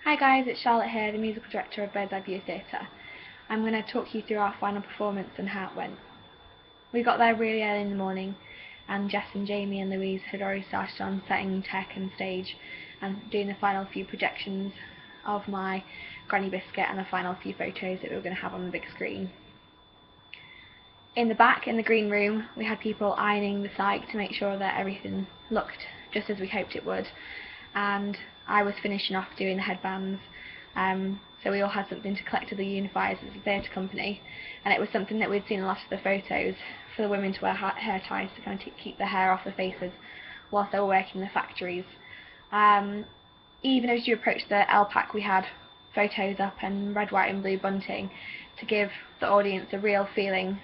Hi guys, it's Charlotte here, the musical director of Bird's Eye View Theatre. I'm going to talk you through our final performance and how it went. We got there really early in the morning, and Jess and Jamie and Louise had already started on setting tech and stage and doing the final few projections of my Granny Biscuit and the final few photos that we were going to have on the big screen. In the back, in the green room, we had people ironing the site to make sure that everything looked just as we hoped it would, and I was finishing off doing the headbands, so we all had something to collectively unify as a theatre company, and it was something that we'd seen in a lot of the photos for the women to wear hair ties to kind of keep the hair off their faces whilst they were working in the factories. Even as you approached the LPAC, we had photos up and red, white and blue bunting to give the audience a real feeling,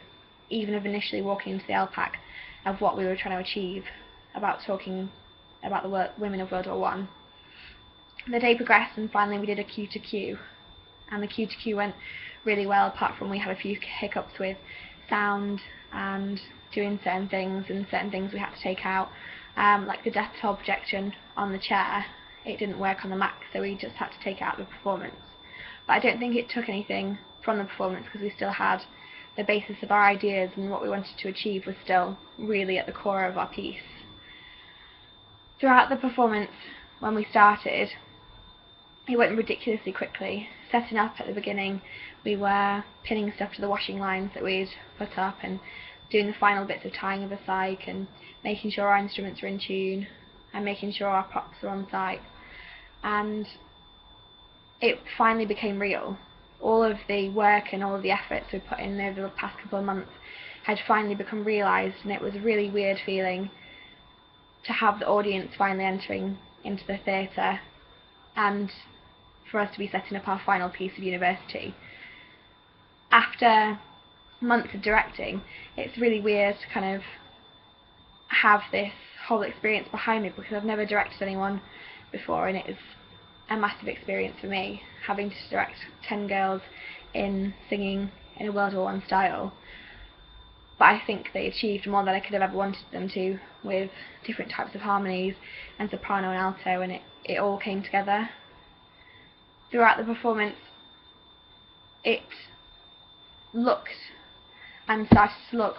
even of initially walking into the LPAC, of what we were trying to achieve about talking about the women of World War One. The day progressed and finally we did a Q2Q, and the Q2Q went really well, apart from we had a few hiccups with sound and doing certain things, and certain things we had to take out, like the death toll projection on the chair. It didn't work on the Mac, so we just had to take it out of the performance. But I don't think it took anything from the performance, because we still had the basis of our ideas, and what we wanted to achieve was still really at the core of our piece. Throughout the performance, when we started, it went ridiculously quickly. Setting up at the beginning, we were pinning stuff to the washing lines that we'd put up, and doing the final bits of tying of the cyc, and making sure our instruments were in tune, and making sure our props were on site. And it finally became real. All of the work and all of the efforts we put in over the past couple of months had finally become realised, and it was a really weird feeling to have the audience finally entering into the theatre, and for us to be setting up our final piece of University. After months of directing, it's really weird to kind of have this whole experience behind me, because I've never directed anyone before, and it is a massive experience for me, having to direct 10 girls in singing in a World War One style. But I think they achieved more than I could have ever wanted them to, with different types of harmonies and soprano and alto, and it all came together. Throughout the performance, it looked and started to look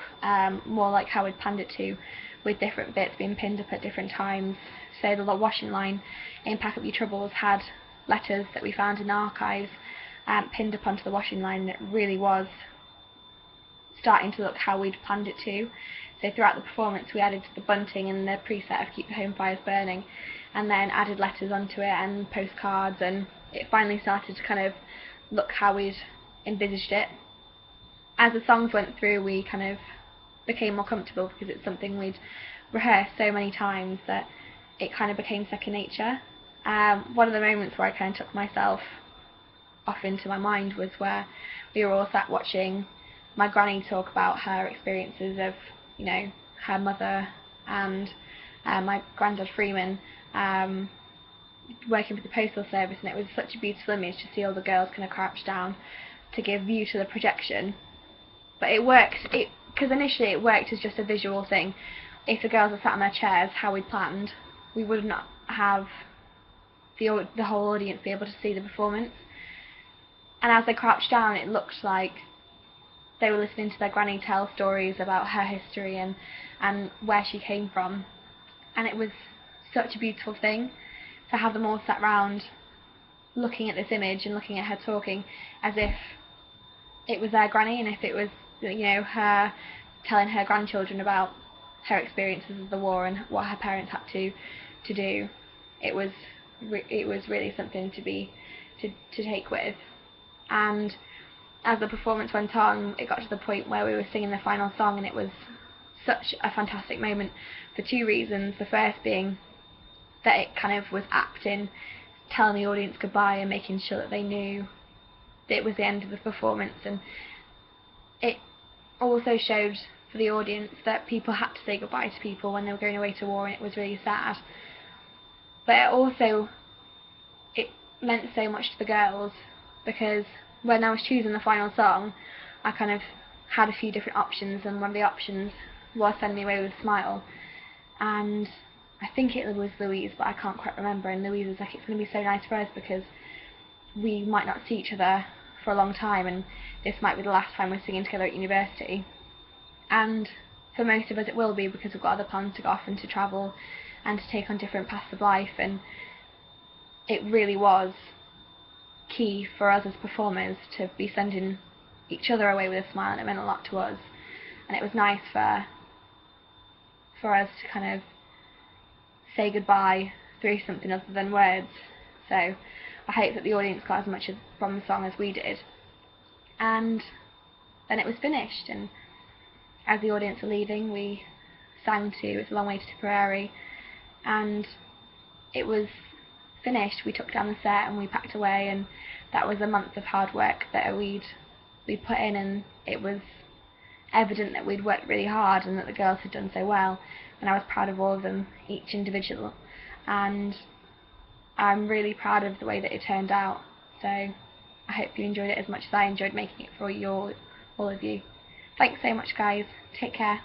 more like how we'd planned it to, with different bits being pinned up at different times. So the washing line in Pack Up Your Troubles had letters that we found in archives pinned up onto the washing line, and it really was starting to look how we'd planned it to. So throughout the performance we added the bunting and the preset of Keep the Home Fires Burning, and then added letters onto it and postcards, and it finally started to kind of look how we'd envisaged it. As the songs went through, we kind of became more comfortable, because it's something we'd rehearsed so many times that it kind of became second nature. One of the moments where I kind of took myself off into my mind was where we were all sat watching my granny talk about her experiences of, you know, her mother and my granddad Freeman working for the postal service, and it was such a beautiful image to see all the girls kind of crouch down to give view to the projection. But it worked, because initially it worked as just a visual thing. If the girls were sat on their chairs how we planned, we would not have the whole audience be able to see the performance. And as they crouched down, it looked like they were listening to their granny tell stories about her history and where she came from. And it was such a beautiful thing to have them all sat round looking at this image and looking at her talking as if it was their granny, and if it was, you know, her telling her grandchildren about her experiences of the war and what her parents had to do. It was really something to take with. And as the performance went on, it got to the point where we were singing the final song, and it was such a fantastic moment for two reasons. The first being that it kind of was acting, telling the audience goodbye and making sure that they knew that it was the end of the performance, and it also showed for the audience that people had to say goodbye to people when they were going away to war, and it was really sad. But it meant so much to the girls, because when I was choosing the final song, I kind of had a few different options, and one of the options was Send Me Away With a Smile, and I think it was Louise, but I can't quite remember, and Louise was like, it's going to be so nice for us because we might not see each other for a long time, and this might be the last time we're singing together at university. And for most of us it will be, because we've got other plans to go off and to travel and to take on different paths of life. And it really was key for us as performers to be sending each other away with a smile, and it meant a lot to us. And it was nice for us to kind of say goodbye through something other than words. So I hope that the audience got as much from the song as we did. And then it was finished, and as the audience were leaving, we sang to It's a Long Way to Tipperary, and it was finished. We took down the set and we packed away, and that was a month of hard work that we'd put in, and it was evident that we'd worked really hard and that the girls had done so well, and I was proud of all of them, each individual, and I'm really proud of the way that it turned out. So I hope you enjoyed it as much as I enjoyed making it for all of you. Thanks so much, guys. Take care.